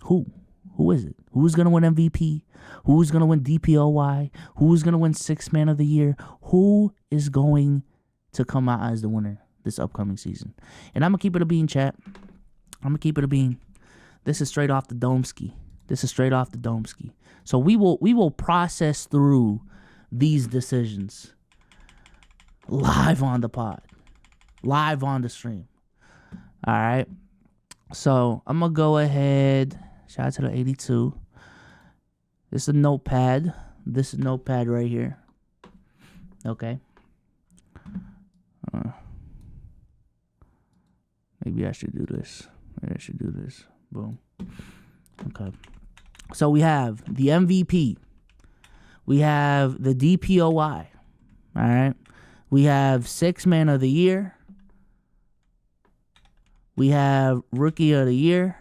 Who? Who is it? Who's going to win MVP? Who's going to win DPOY? Who's going to win Sixth Man of the Year? Who is going to come out as the winner this upcoming season? And I'm going to keep it a bean, chat. I'm going to keep it a bean. This is straight off the dome ski. So we will process through these decisions live on the pod, live on the stream. All right. So I'm going to go ahead. Shout out to the 82. This is a notepad. This is a notepad right here. Okay. Maybe I should do this. Boom. Okay. So we have the MVP. We have the DPOY. All right. We have Sixth Man of the Year. We have Rookie of the Year.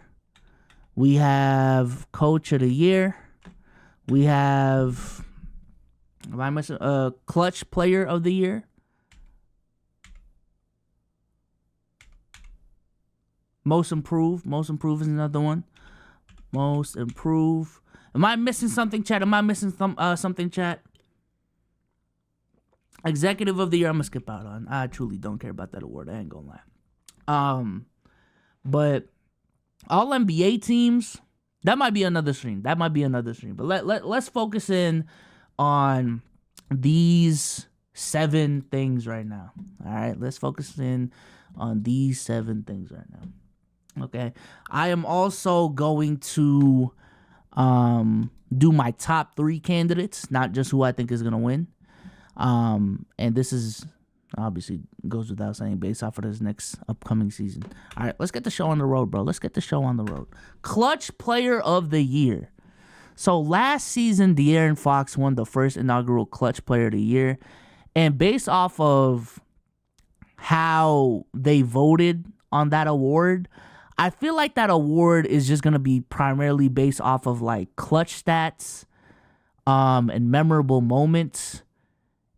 We have Coach of the Year. We have, am I missing, Clutch Player of the Year. Most Improved is another one. Most Improved. Am I missing something, chat? Something, chat? Executive of the Year, I'm gonna skip out on. I truly don't care about that award. I ain't gonna lie. But all NBA teams, that might be another stream. But let's focus in on these 7 things right now. All right, let's focus in on these 7 things right now. Okay, I am also going to do my top 3 candidates, not just who I think is gonna win. And this is obviously goes without saying based off of this next upcoming season. All right, let's get the show on the road, bro. Clutch Player of the Year. So last season, De'Aaron Fox won the first inaugural Clutch Player of the Year. And based off of how they voted on that award, I feel like that award is just going to be primarily based off of like clutch stats and memorable moments.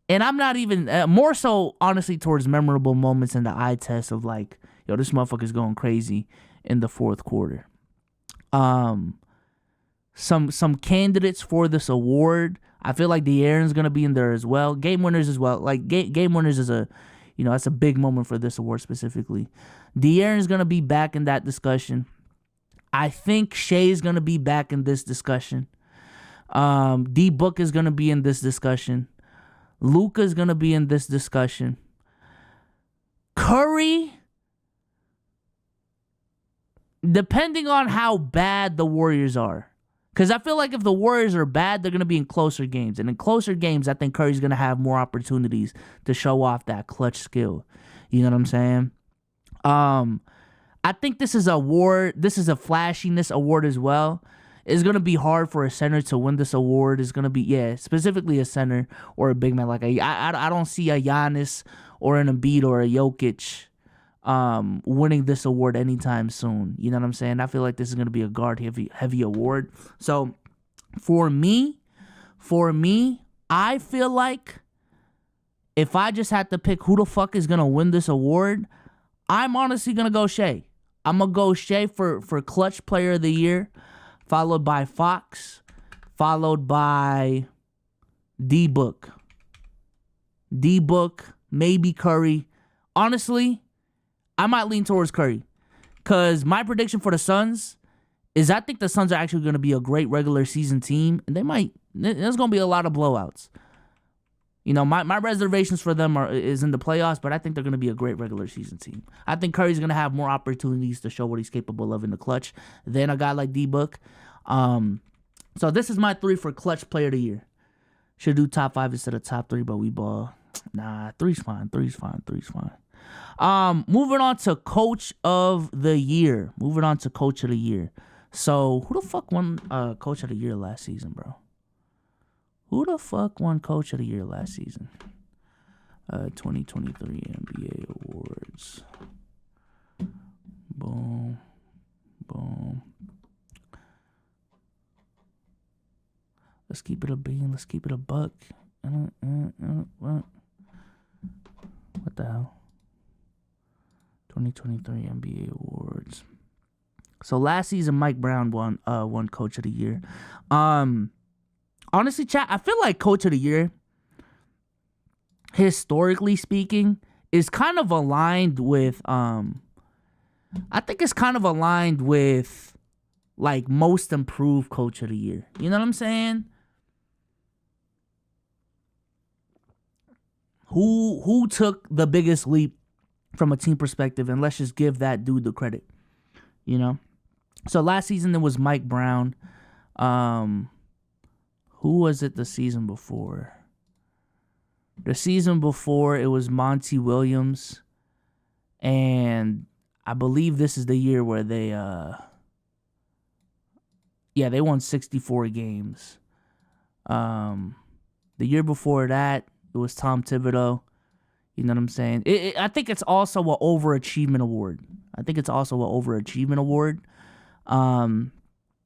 And I'm not even, more so, honestly, towards memorable moments in the eye test of like, yo, this motherfucker's going crazy in the fourth quarter. Some candidates for this award, I feel like De'Aaron's going to be in there as well. Game winners as well. Like, game winners is that's a big moment for this award specifically. De'Aaron's going to be back in that discussion. I think Shai's going to be back in this discussion. D-Book is going to be in this discussion. Luka's going to be in this discussion. Curry, depending on how bad the Warriors are. Because I feel like if the Warriors are bad, they're going to be in closer games. And in closer games, I think Curry's going to have more opportunities to show off that clutch skill. You know what I'm saying? I think this is a flashiness award as well. It's going to be hard for a center to win this award. It's going to be, specifically a center or a big man. Like I don't see a Giannis or an Embiid or a Jokic winning this award anytime soon. You know what I'm saying? I feel like this is going to be a guard heavy award. So for me, I feel like if I just had to pick who the fuck is going to win this award, I'm honestly going to go Shai. I'm going to go Shai for Clutch Player of the Year, followed by Fox, followed by D-Book. D-Book, maybe Curry. Honestly, I might lean towards Curry. Because my prediction for the Suns is I think the Suns are actually going to be a great regular season team. And there's going to be a lot of blowouts. You know, my reservations for them is in the playoffs, but I think they're going to be a great regular season team. I think Curry's going to have more opportunities to show what he's capable of in the clutch than a guy like D-Book. So this is my 3 for Clutch Player of the Year. Should do top 5 instead of top 3, but we ball. Nah, 3's fine. Moving on to Coach of the Year. So who the fuck won Coach of the Year last season, bro? Who the fuck won Coach of the Year last season? 2023 NBA Awards. Boom. Let's keep it a bean. Let's keep it a buck. What the hell? 2023 NBA Awards. So last season, Mike Brown won Coach of the Year. Honestly, chat, I feel like Coach of the Year, historically speaking, is kind of aligned with I think it's kind of aligned with like most improved Coach of the Year. You know what I'm saying? Who took the biggest leap from a team perspective, and let's just give that dude the credit. You know? So last season there was Mike Brown. Who was it the season before? The season before it was Monty Williams. And I believe this is the year where they they won 64 games. The year before that, it was Tom Thibodeau. You know what I'm saying? I think it's also an overachievement award.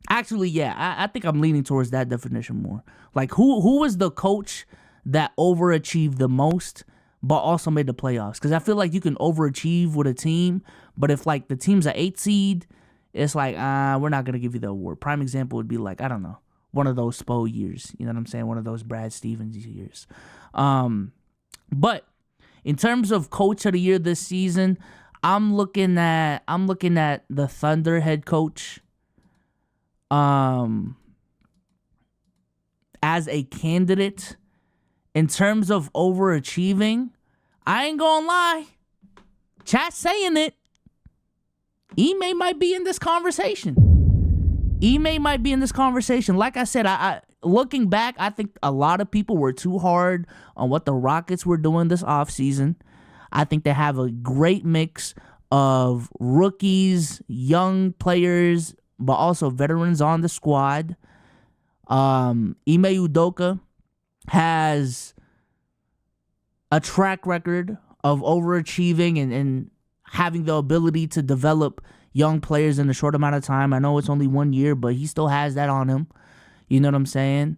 Actually, yeah, I think I'm leaning towards that definition more. Like, who was the coach that overachieved the most, but also made the playoffs? Because I feel like you can overachieve with a team, but if, like, the team's an 8 seed, it's like, we're not going to give you the award. Prime example would be, like, I don't know, one of those Spo years. You know what I'm saying? One of those Brad Stevens years. But in terms of Coach of the Year this season, I'm looking at the Thunder head coach as a candidate. In terms of overachieving, I ain't gonna lie, chat saying it, Ime might be in this conversation. Like I said, I looking back, I think a lot of people were too hard on what the Rockets were doing this offseason. I think they have a great mix of rookies, young players, but also veterans on the squad. Ime Udoka has a track record of overachieving and having the ability to develop young players in a short amount of time. I know it's only 1 year, but he still has that on him. You know what I'm saying?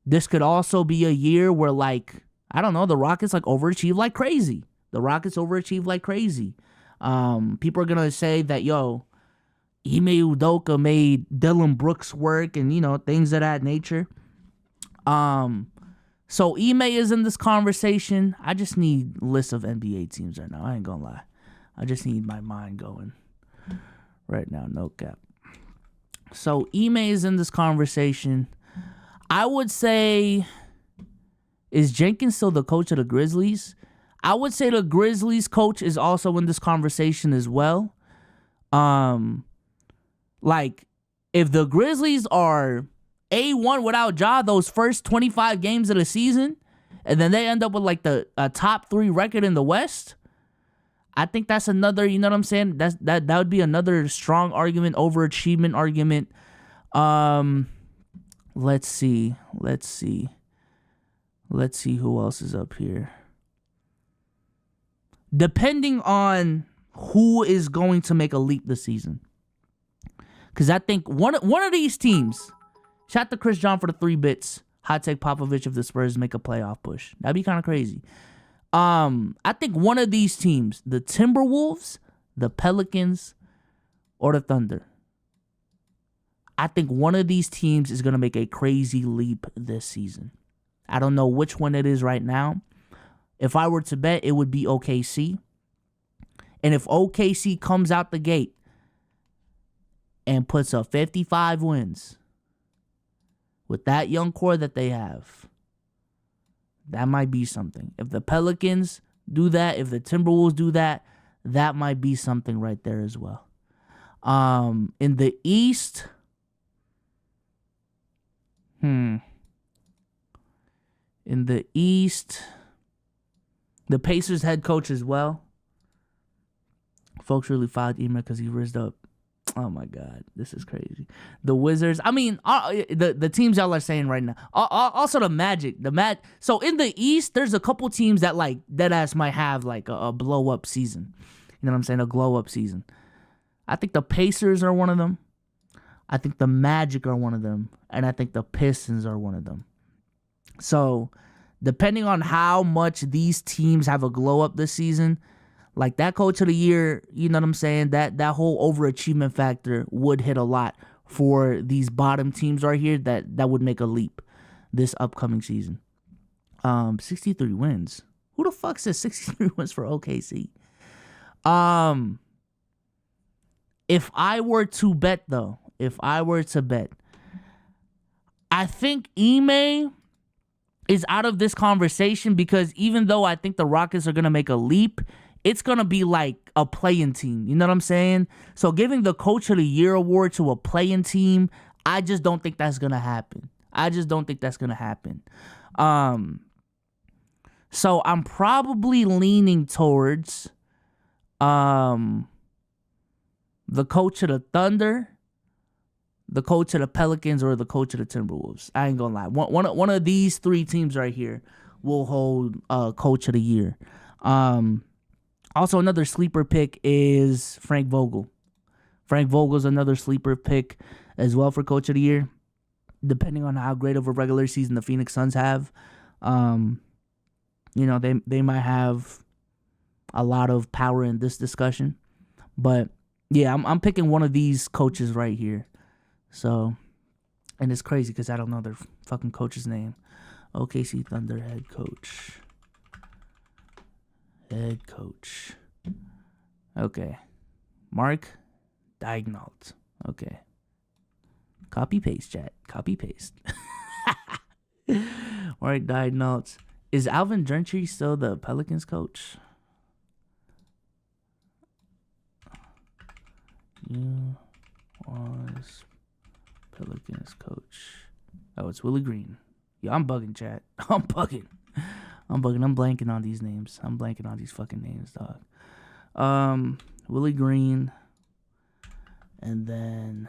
This could also be a year where, like, I don't know, the Rockets overachieve like crazy. People are gonna say that, yo, Ime Udoka made Dylan Brooks work and, you know, things of that nature. So Ime is in this conversation. I just need lists of NBA teams right now. I ain't gonna lie. I just need my mind going right now. No cap. So Ime is in this conversation. I would say, is Jenkins still the coach of the Grizzlies? I would say the Grizzlies coach is also in this conversation as well. Like, if the Grizzlies are A1 without Ja those first 25 games of the season, and then they end up with like a top 3 record in the West, I think that's another, you know what I'm saying? That would be another strong argument, overachievement argument. Let's see who else is up here. Depending on who is going to make a leap this season. Because I think one of these teams, shout out to Chris John for the 3 bits. Hot take Popovich if the Spurs make a playoff push. That'd be kind of crazy. I think one of these teams, the Timberwolves, the Pelicans, or the Thunder, I think one of these teams is going to make a crazy leap this season. I don't know which one it is right now. If I were to bet, it would be OKC. And if OKC comes out the gate and puts up 55 wins with that young core that they have, that might be something. If the Pelicans do that, if the Timberwolves do that, that might be something right there as well. In the East, in the East, the Pacers head coach as well. Folks really fired Ime because he rizzed up. Oh my God, this is crazy. The Wizards. I mean, the teams y'all are saying right now. Also the Magic. So in the East, there's a couple teams that like deadass might have like a blow up season. You know what I'm saying? A glow up season. I think the Pacers are one of them. I think the Magic are one of them, and I think the Pistons are one of them. So, depending on how much these teams have a glow up this season, Like that coach of the year, you know what I'm saying? That whole overachievement factor would hit a lot for these bottom teams right here that would make a leap this upcoming season. 63 wins. Who the fuck says 63 wins for OKC? If I were to bet, I think Ime is out of this conversation because even though I think the Rockets are going to make a leap, it's going to be like a play-in team. You know what I'm saying? So giving the Coach of the Year award to a play-in team, I just don't think that's going to happen. So I'm probably leaning towards the coach of the Thunder, the coach of the Pelicans, or the coach of the Timberwolves. I ain't gonna lie. One of these three teams right here will hold coach of the year. Also, another sleeper pick is Frank Vogel. Frank Vogel's another sleeper pick as well for coach of the year, depending on how great of a regular season the Phoenix Suns have. You know, they might have a lot of power in this discussion. But yeah, I'm picking one of these coaches right here. So, and it's crazy because I don't know their fucking coach's name. OKC Thunder head coach. Okay. Mark Daignault. Okay. Copy paste, chat. Copy paste. Mark Daignault. Is Alvin Gentry still the Pelicans coach? You was Pelicans coach. Oh, it's Willie Green. Yeah, I'm bugging, chat. I'm bugging. I'm blanking on these names. I'm blanking on these fucking names, dog. Willie Green. And then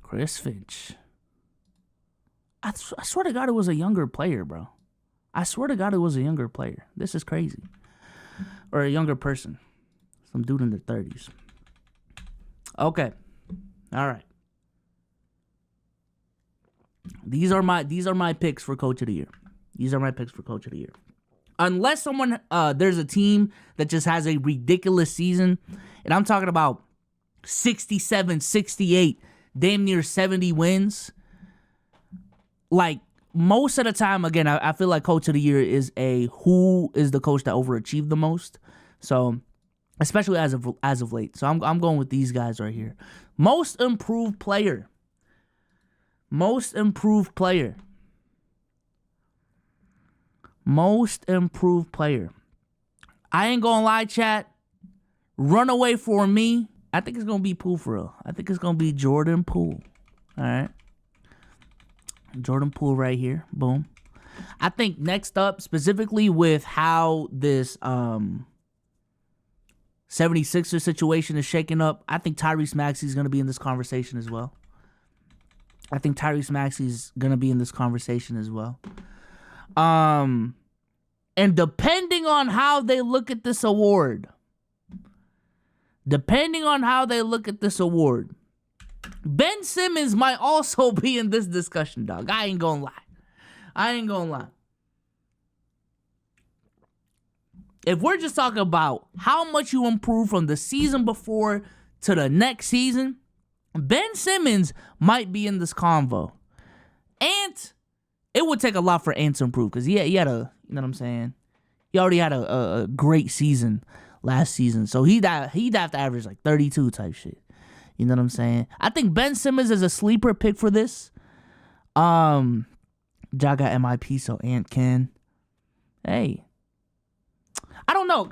Chris Finch. I swear to God it was a younger player, bro. This is crazy. Or a younger person. Some dude in their 30s. Okay. All right. These are my picks for coach of the year. Unless someone there's a team that just has a ridiculous season, and I'm talking about 67, 68, damn near 70 wins. Like most of the time, again, I feel like coach of the year is who is the coach that overachieved the most. So, especially as of late. So I'm going with these guys right here. Most improved player. I ain't gonna lie, chat. Runaway for me. I think it's gonna be Poole for real. I think it's gonna be Jordan Poole. All right. Jordan Poole right here. Boom. I think next up, specifically with how this 76er situation is shaking up, I think Tyrese Maxey is going to be in this conversation as well. And depending on how they look at this award, Ben Simmons might also be in this discussion, dog. I ain't gonna lie. If we're just talking about how much you improve from the season before to the next season, Ben Simmons might be in this convo. Ant, it would take a lot for Ant to improve because he had a, you know what I'm saying? He already had a great season last season. So he'd have to average like 32 type shit. You know what I'm saying? I think Ben Simmons is a sleeper pick for this. Ja got MIP, so Ant can. Hey. I don't know.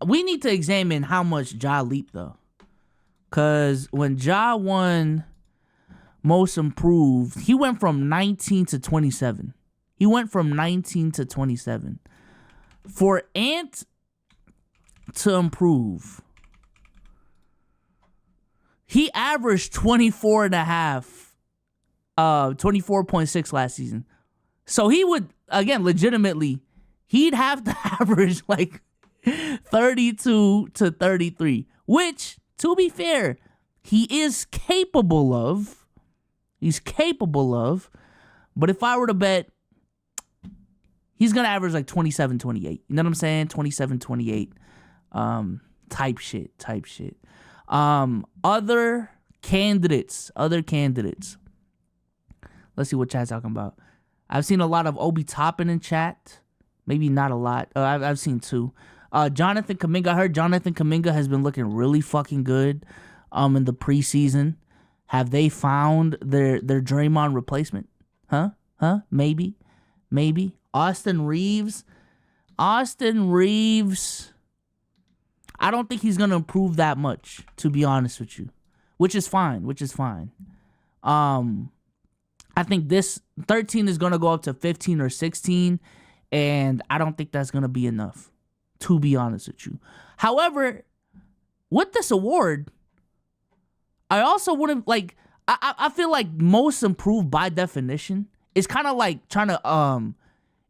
We need to examine how much Ja leaped, though. Because when Ja won most improved, he went from 19 to 27. For Ant to improve, he averaged 24.6 last season. So he would, again, legitimately, he'd have to average like 32 to 33, which, to be fair, he's capable of. But if I were to bet He's going to average like 27, 28. You know what I'm saying? 27, 28. Type shit. Other candidates. Let's see what chat's talking about. I've seen a lot of Obi Toppin in chat. Maybe not a lot. I've seen 2. Jonathan Kuminga. I heard Jonathan Kuminga has been looking really fucking good in the preseason. Have they found their Draymond replacement? Huh? Maybe. Austin Reeves. I don't think he's going to improve that much, to be honest with you. Which is fine. I think this 13 is going to go up to 15 or 16, and I don't think that's going to be enough, to be honest with you. However, with this award, I also wouldn't, like, I feel like most improved by definition is kind of like trying to,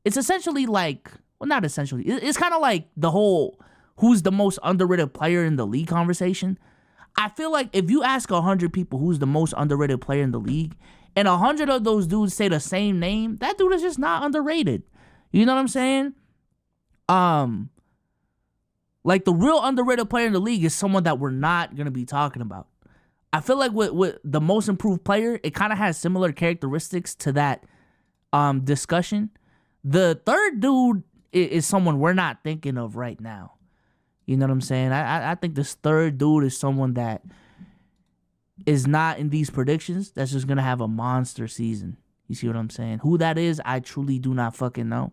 it's essentially like, well, not essentially, it's kind of like the whole who's the most underrated player in the league conversation. I feel like if you ask 100 people who's the most underrated player in the league, and 100 of those dudes say the same name, that dude is just not underrated. You know what I'm saying? Like the real underrated player in the league is someone that we're not going to be talking about. I feel like with the most improved player, it kind of has similar characteristics to that discussion. The third dude is someone we're not thinking of right now. You know what I'm saying? I think this third dude is someone that is not in these predictions. That's just going to have a monster season. You see what I'm saying? Who that is, I truly do not fucking know.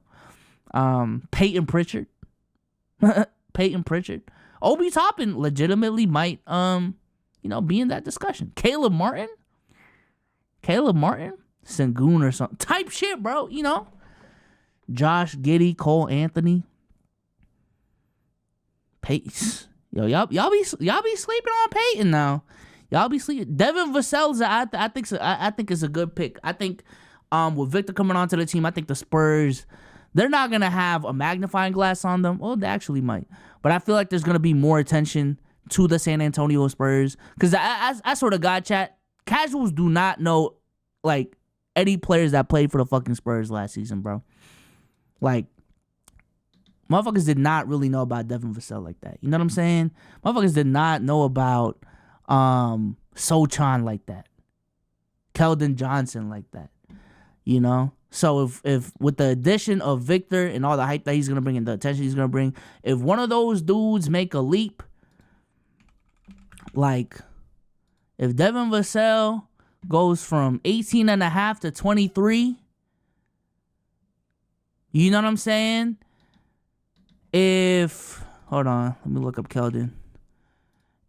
Peyton Pritchard. Obi Toppin legitimately might, be in that discussion. Caleb Martin? Sengun or something. Type shit, bro. Josh Giddey, Cole Anthony. Peyton. Yo, y'all be sleeping on Peyton now. Y'all be sleeping. Devin Vassell's, I think is a good pick. I think with Victor coming onto the team, I think the Spurs, they're not gonna have a magnifying glass on them. Well, they actually might, but I feel like there's gonna be more attention to the San Antonio Spurs because I sort of got chat. Casuals do not know like any players that played for the fucking Spurs last season, bro. Like, motherfuckers did not really know about Devin Vassell like that. You know what I'm saying? Motherfuckers did not know about Sochan like that. Keldon Johnson like that. So if with the addition of Victor and all the hype that he's gonna bring and the attention he's gonna bring, if one of those dudes make a leap, like if Devin Vassell goes from 18.5 to 23, you know what I'm saying? Hold on, let me look up Keldon.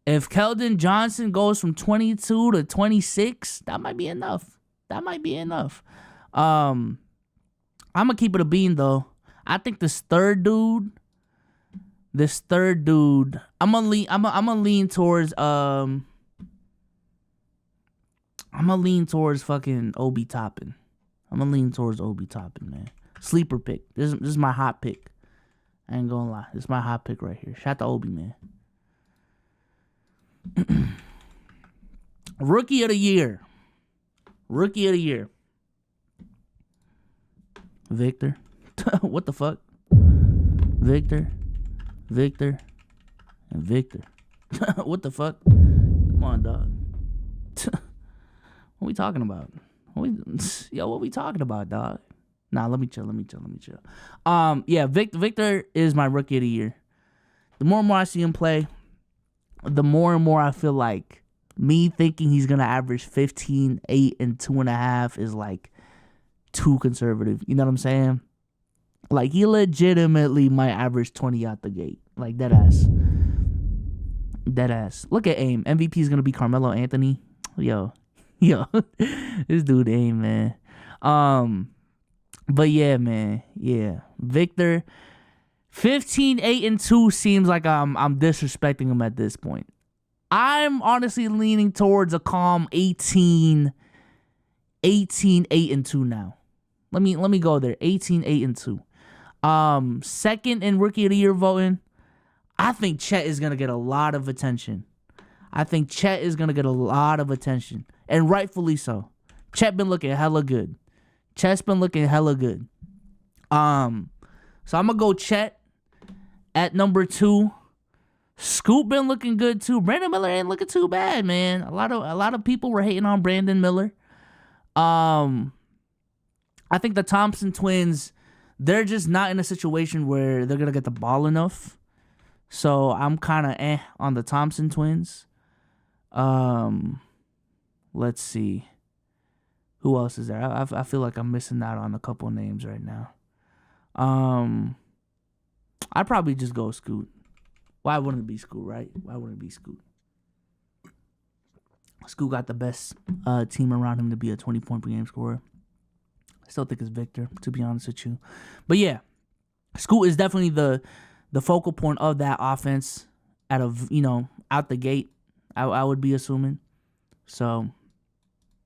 If Keldon Johnson goes from 22 to 26, that might be enough. I'm gonna keep it a bean though. I think this third dude, I'm gonna lean towards fucking Obi Toppin. Man. Sleeper pick. This is my hot pick. I ain't gonna lie. This is my hot pick right here. Shout out to Obi, man. Rookie of the year. Victor. What the fuck? Victor. And Victor. What the fuck? Come on, dog. What we talking about? What we talking about, dog? Nah, let me chill. Yeah, Victor is my rookie of the year. The more and more I see him play, the more and more I feel like me thinking he's gonna average 15, 8, and 2.5 is like too conservative. You know what I'm saying? Like he legitimately might average 20 out the gate. Like dead ass. Look at AIM. MVP is gonna be Carmelo Anthony. Yo, this dude AIM, man. But yeah, man. Yeah. Victor, 15, 8, and 2 seems like I'm disrespecting him at this point. I'm honestly leaning towards a calm 18, 8, and 2 now. Let me go there. 18, 8, and 2. Second in Rookie of the Year voting, I think Chet is going to get a lot of attention. And rightfully so. Chet's been looking hella good. So I'm gonna go Chet at number 2. Scoot been looking good too. Brandon Miller ain't looking too bad, man. A lot of people were hating on Brandon Miller. I think the Thompson twins, they're just not in a situation where they're gonna get the ball enough. So I'm kind of on the Thompson twins. Let's see. Who else is there? I feel like I'm missing out on a couple names right now. I'd probably just go Scoot. Why wouldn't it be Scoot, right? Why wouldn't it be Scoot? Scoot got the best team around him to be a 20-point per game scorer. I still think it's Victor, to be honest with you. But yeah, Scoot is definitely the focal point of that offense out the gate, I would be assuming. So,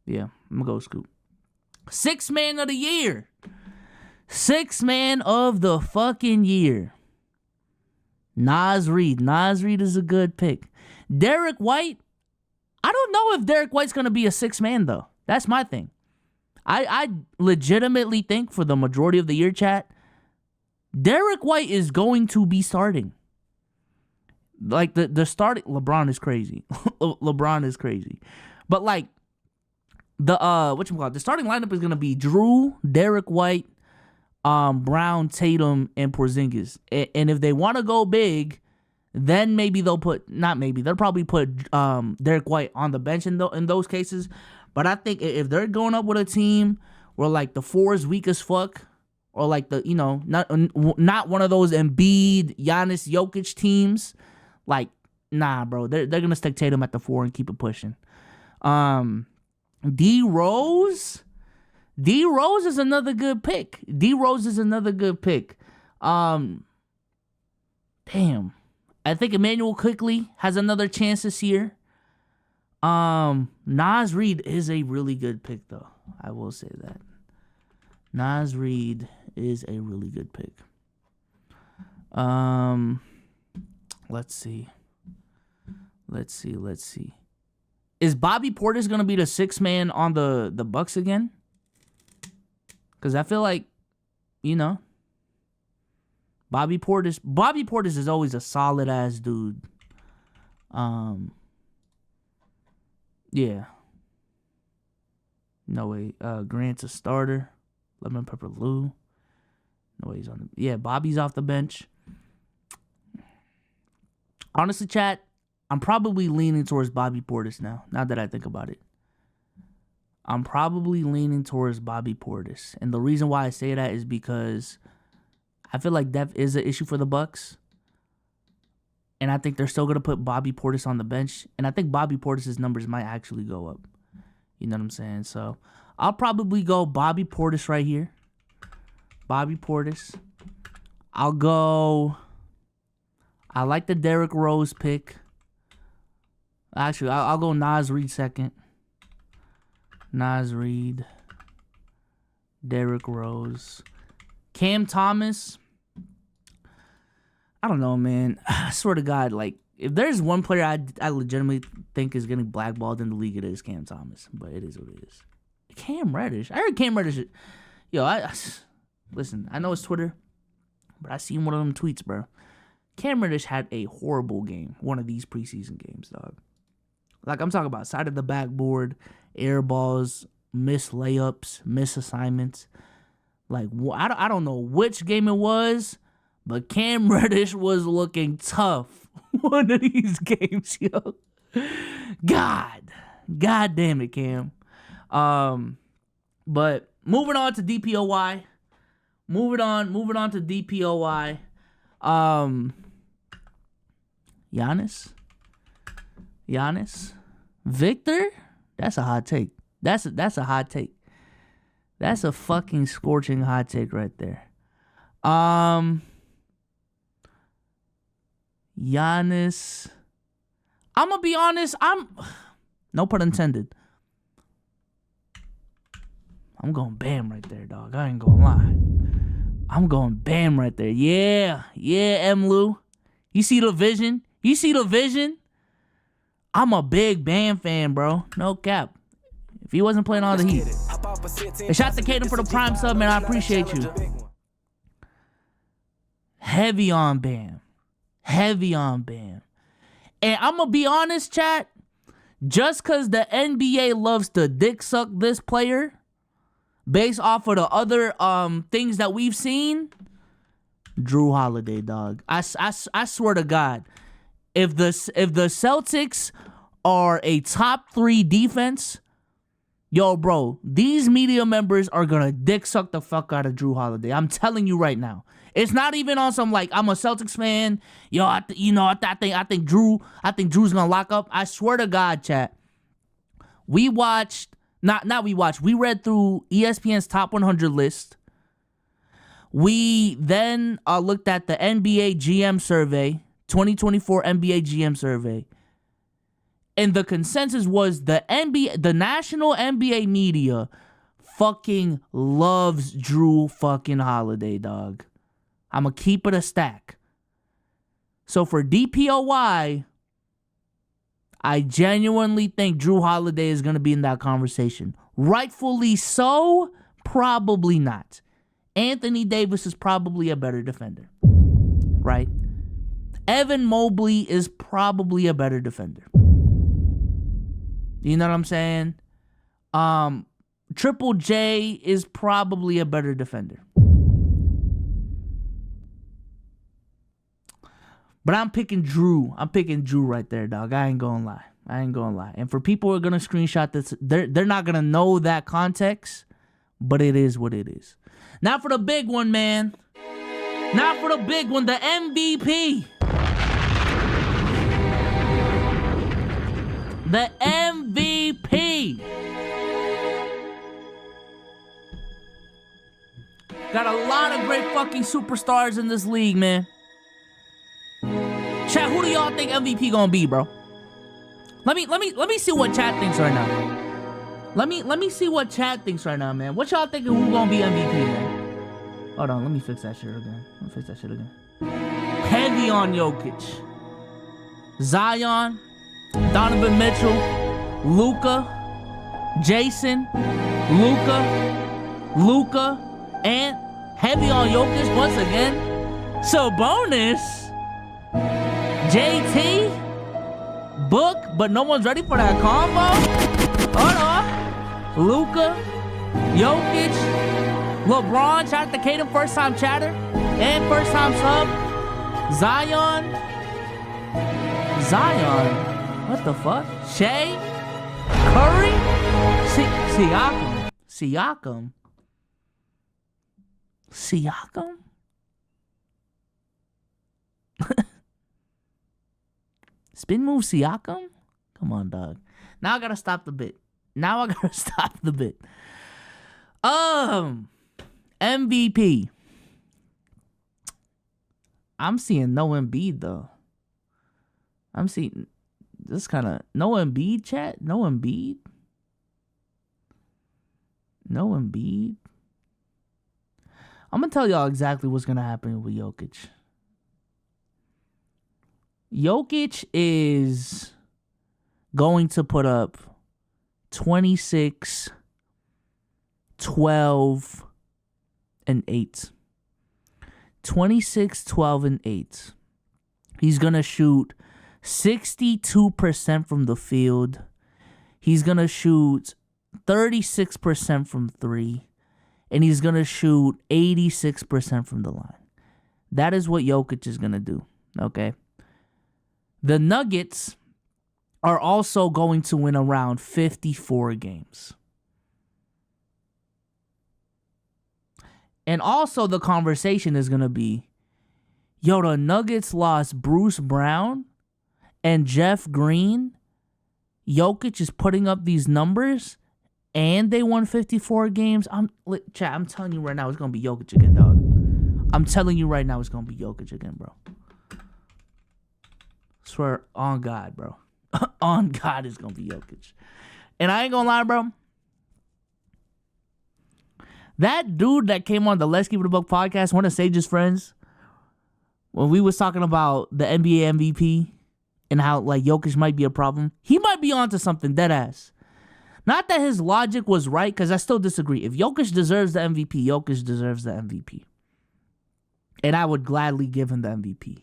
yeah, I'm going to go Scoot. 6th man of the year. 6th man of the fucking year. Naz Reid. Naz Reid is a good pick. Derek White. I don't know if Derek White's going to be a 6th man, though. That's my thing. I legitimately think for the majority of the year, chat, Derek White is going to be starting. Like, the starting... LeBron is crazy. LeBron is crazy. But, like, the starting lineup is going to be Drew, Derek White, Brown, Tatum, and Porzingis. And if they want to go big, then maybe they'll probably put Derek White on the bench in those cases. But I think if they're going up with a team where like the 4 is weak as fuck, or like not one of those Embiid, Giannis, Jokic teams, like nah, bro, they're gonna stick Tatum at the 4 and keep it pushing. D Rose is another good pick. Damn. I think Emmanuel Quickley has another chance this year. Naz Reid is a really good pick, though. I will say that. Naz Reid is a really good pick. Let's see. Is Bobby Portis gonna be the 6th man on the Bucks again? Because I feel like, Bobby Portis is always a solid ass dude. Yeah. No way. Grant's a starter. Lemon Pepper Lou. No way he's on the... Yeah, Bobby's off the bench. Honestly, chat, I'm probably leaning towards Bobby Portis now that I think about it. I'm probably leaning towards Bobby Portis. And the reason why I say that is because I feel like depth is an issue for the Bucks. And I think they're still going to put Bobby Portis on the bench. And I think Bobby Portis' numbers might actually go up. You know what I'm saying? So I'll probably go Bobby Portis right here. Bobby Portis. I like the Derrick Rose pick. Actually, I'll go Naz Reid second. Naz Reid. Derrick Rose. Cam Thomas. I don't know, man. I swear to God, like, if there's one player I legitimately think is getting blackballed in the league, it is Cam Thomas. But it is what it is. Cam Reddish. I heard Cam Reddish. Listen, I know it's Twitter, but I seen one of them tweets, bro. Cam Reddish had a horrible game. One of these preseason games, dog. Like, I'm talking about side of the backboard, air balls, missed layups, missed assignments. Like, I don't know which game it was, but Cam Reddish was looking tough one of these games, yo. God damn it, Cam. But moving on to DPOY. Moving on to DPOY. Giannis. Victor? That's a hot take. That's a hot take. That's a fucking scorching hot take right there. Giannis. I'm gonna be honest. No pun intended. I'm going Bam right there, dog. I ain't gonna lie. I'm going Bam right there. Yeah, M. Lou. You see the vision? I'm a big Bam fan, bro. No cap. If he wasn't playing all the Heat. And shout out to Caden for the prime sub, man. I appreciate you. heavy on Bam. Heavy on Bam. And I'm going to be honest, chat. Just because the NBA loves to dick suck this player based off of the other things that we've seen, Drew Holiday, dog. I swear to God, if the Celtics are a top 3 defense, yo, bro, these media members are gonna dick suck the fuck out of Drew Holiday. I'm telling you right now. It's not even on some like I'm a Celtics fan. Yo, I think Drew's gonna lock up. I swear to God, chat. We read through ESPN's top 100 list. We then looked at the NBA GM survey, 2024 NBA GM survey. And the consensus was the national NBA media fucking loves Drew fucking Holiday, dog. I'ma keep it a stack. So for DPOY, I genuinely think Drew Holiday is gonna be in that conversation. Rightfully so, probably not. Anthony Davis is probably a better defender, right? Evan Mobley is probably a better defender. You know what I'm saying? Triple J is probably a better defender. But I'm picking Drew. I'm picking Drew right there, dog. I ain't gonna lie. And for people who are gonna screenshot this, they're not gonna know that context, but it is what it is. Now for the big one, man. Now for the big one, the MVP. The MVP. Got a lot of great fucking superstars in this league, man. Chat, who do y'all think MVP gonna be, bro? Let me see what chat thinks right now. Let me see what chat thinks right now, man. What y'all thinking who gonna be MVP, man? Hold on, let me fix that shit again. Heavy on Jokic. Zion, Donovan Mitchell, Luka, Jason, Luka, and heavy on Jokic once again. Sabonis, JT, Book, but no one's ready for that combo. Hold on. Luka, Jokic, LeBron, shout out to Kaden, first time chatter and first time sub. Zion. What the fuck? Shea, Curry, Siakam. Spin move Siakam? Come on, dog. Now I gotta stop the bit. MVP. I'm seeing no Embiid though. I'm seeing this kind of no Embiid, chat. No Embiid. I'm gonna tell y'all exactly what's gonna happen with Jokic. Jokic is going to put up 26, 12, and 8. 26, 12, and 8. He's going to shoot 62% from the field. He's going to shoot 36% from 3. And he's going to shoot 86% from the line. That is what Jokic is going to do, okay? The Nuggets are also going to win around 54 games. And also the conversation is going to be, yo, the Nuggets lost Bruce Brown and Jeff Green. Jokic is putting up these numbers and they won 54 games. I'm telling you right now, it's going to be Jokic again, dog. I'm telling you right now, it's going to be Jokic again, bro. Swear on God, bro. On God, it's going to be Jokic. And I ain't going to lie, bro. That dude that came on the Let's Keep It a Buck podcast, one of Sage's friends, when we was talking about the NBA MVP and how, like, Jokic might be a problem, he might be onto something, dead ass. Not that his logic was right, because I still disagree. If Jokic deserves the MVP, Jokic deserves the MVP. And I would gladly give him the MVP.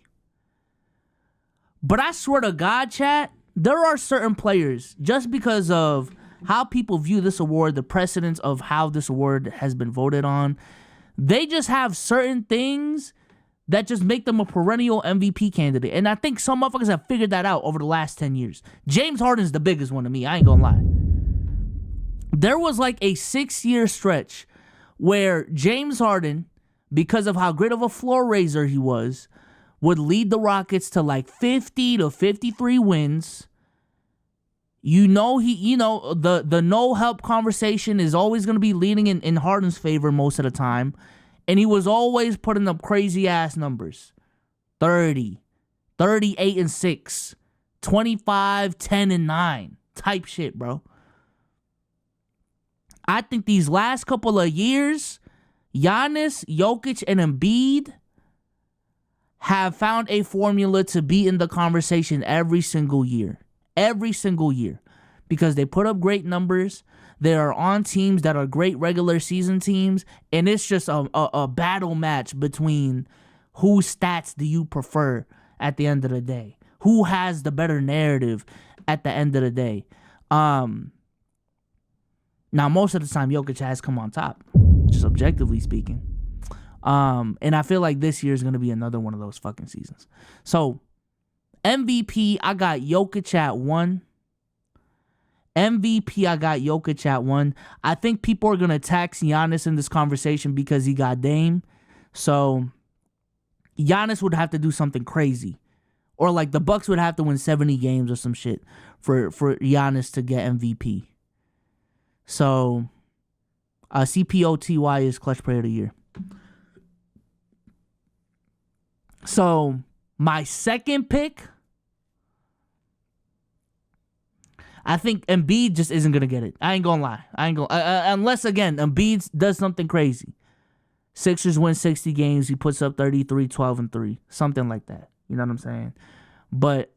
But I swear to God, chat, there are certain players, just because of how people view this award, the precedence of how this award has been voted on, they just have certain things that just make them a perennial MVP candidate. And I think some motherfuckers have figured that out over the last 10 years. James Harden's the biggest one to me. I ain't gonna lie. There was like a 6-year stretch where James Harden, because of how great of a floor raiser he was, would lead the Rockets to like 50 to 53 wins. The no help conversation is always going to be leaning in Harden's favor most of the time. And he was always putting up crazy ass numbers. 30, 38 and 6, 25, 10 and 9 type shit, bro. I think these last couple of years, Giannis, Jokic, and Embiid have found a formula to be in the conversation every single year. Every single year. Because they put up great numbers. They are on teams that are great regular season teams. And it's just a battle match between whose stats do you prefer at the end of the day. Who has the better narrative at the end of the day. Now, most of the time, Jokic has come on top, just objectively speaking. And I feel like this year is going to be another one of those fucking seasons. So, MVP, I got Jokic at 1. MVP, I got Jokic at 1. I think people are going to tax Giannis in this conversation because he got Dame. So, Giannis would have to do something crazy. Or like the Bucks would have to win 70 games or some shit for Giannis to get MVP. So, CPOTY is Clutch Player of the Year. So, my second pick, I think Embiid just isn't going to get it. I ain't going to lie. Unless, again, Embiid does something crazy. Sixers win 60 games. He puts up 33, 12, and 3. Something like that. You know what I'm saying? But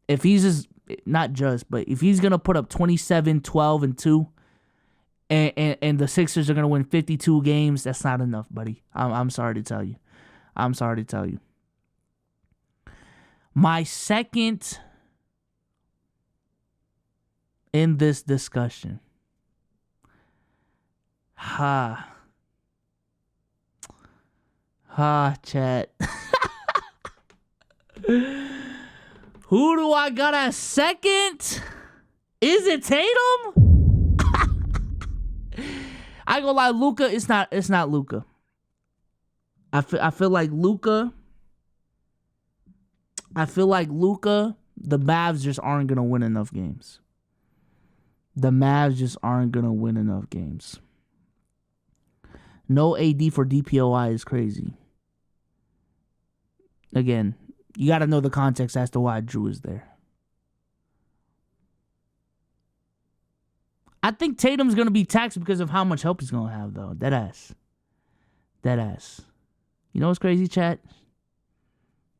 if he's just, but if he's going to put up 27, 12, and 2, and the Sixers are going to win 52 games, that's not enough, buddy. I'm sorry to tell you. I'm sorry to tell you. My second in this discussion. Chat. Who do I got as second? Is it Tatum? I ain't gonna lie, Luka. It's not Luka. I feel like Luka. The Mavs just aren't gonna win enough games. No AD for DPOI is crazy. Again, you got to know the context as to why Drew is there. I think Tatum's going to be taxed because of how much help he's going to have, though. Deadass. You know what's crazy, chat?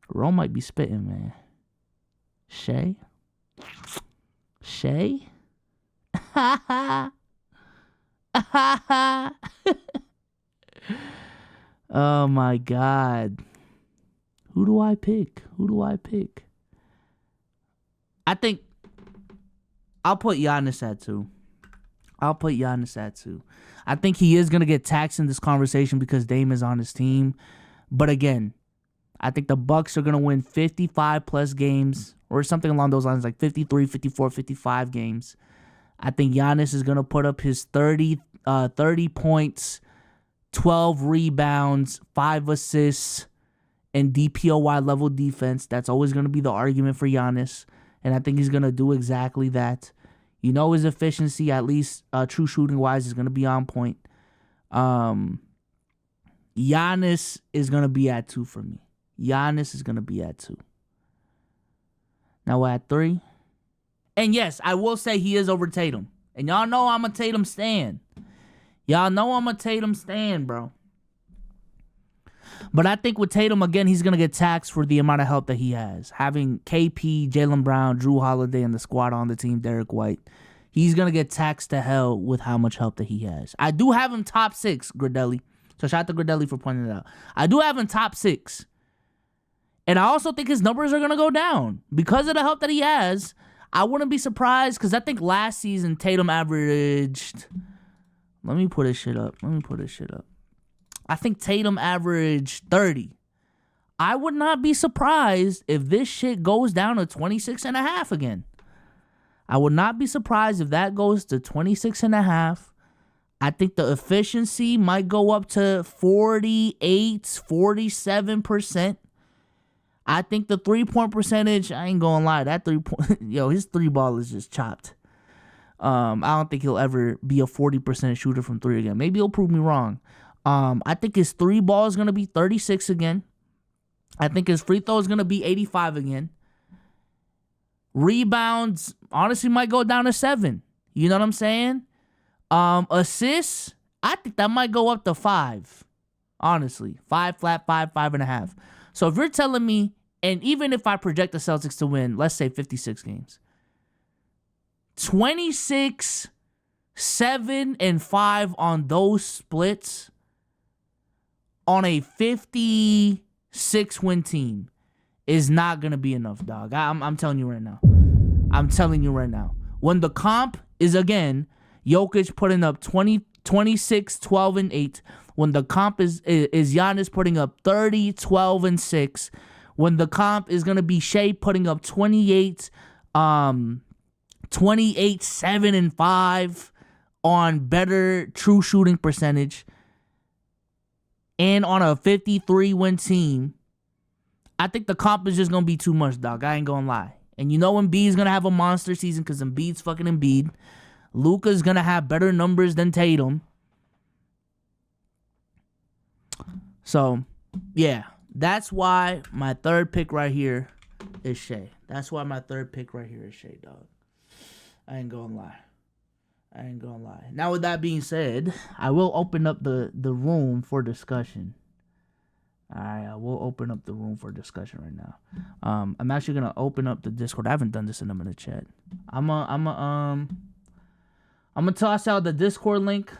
Rome might be spitting, man. Shay? Oh, my God. Who do I pick? I think I'll put Giannis at 2. I think he is going to get taxed in this conversation because Dame is on his team. But again, I think the Bucks are going to win 55 plus games or something along those lines, like 53, 54, 55 games. I think Giannis is going to put up his 30 points, 12 rebounds, 5 assists, and DPOY level defense. That's always going to be the argument for Giannis. And I think he's going to do exactly that. You know his efficiency, at least true shooting-wise, is going to be on point. Giannis is going to be at 2 for me. Now we're at 3. And yes, I will say he is over Tatum. And y'all know I'm a Tatum stan. Bro. But I think with Tatum, again, he's going to get taxed for the amount of help that he has. Having KP, Jaylen Brown, Drew Holiday, and the squad on the team, Derek White, he's going to get taxed to hell with how much help that he has. I do have him top 6, Gradelli. So shout out to Gradelli for pointing it out. I do have him top 6. And I also think his numbers are going to go down. Because of the help that he has, I wouldn't be surprised because I think last season Tatum averaged... Let me put this shit up. I think Tatum averaged 30. I would not be surprised if this shit goes down to 26.5 again. I would not be surprised if that goes to 26.5. I think the efficiency might go up to 48, 47%. I think the 3-point percentage, I ain't gonna lie, that 3-point, his 3-ball is just chopped. I don't think he'll ever be a 40% shooter from 3 again. Maybe he'll prove me wrong. I think his 3-ball is gonna be 36 again. I think his free throw is gonna be 85 again. Rebounds, honestly, might go down to 7. You know what I'm saying? Assists, I think that might go up to 5. Honestly, 5 flat, 5.5. So if you're telling me, and even if I project the Celtics to win, let's say 56 games, 26, 7, and 5 on those splits on a 56-win team is not going to be enough, dog. I'm telling you right now. When the comp is, again, Jokic putting up 26, 12, and 8. When the comp is Giannis putting up 30, 12, and 6. When the comp is going to be Shea putting up 28, 7, and 5 on better true shooting percentage. And on a 53-win team, I think the comp is just going to be too much, dog. I ain't going to lie. And you know Embiid's going to have a monster season because Embiid's fucking Embiid. Luka's going to have better numbers than Tatum. So, yeah. That's why my third pick right here is Shea. Dog. I ain't going to lie. Now, with that being said, I will open up the room for discussion. All right, I will open up the room for discussion right now. I'm actually going to open up the Discord. I haven't done this in a minute, chat. I'm gonna toss out the Discord link.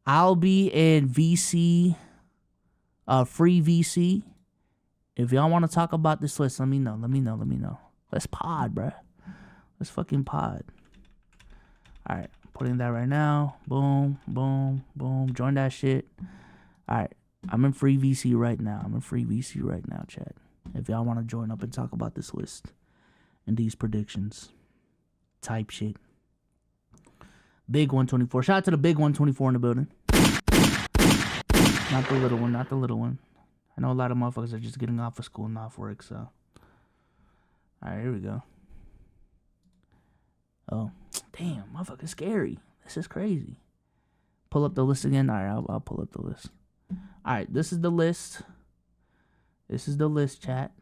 I'll be in VC, free VC. If y'all want to talk about this list, let me know. Let's pod, bruh. Let's fucking pod. All right, putting that right now. Boom, boom, boom. Join that shit. All right, I'm in free VC right now. Chat. If y'all want to join up and talk about this list and these predictions, type shit. Big 124. Shout out to the big 124 in the building. Not the little one. I know a lot of motherfuckers are just getting off of school and off work, so. Alright, here we go. Oh, damn, motherfucker's scary. This is crazy. Pull up the list again. Alright, I'll pull up the list. Alright, this is the list. Chat.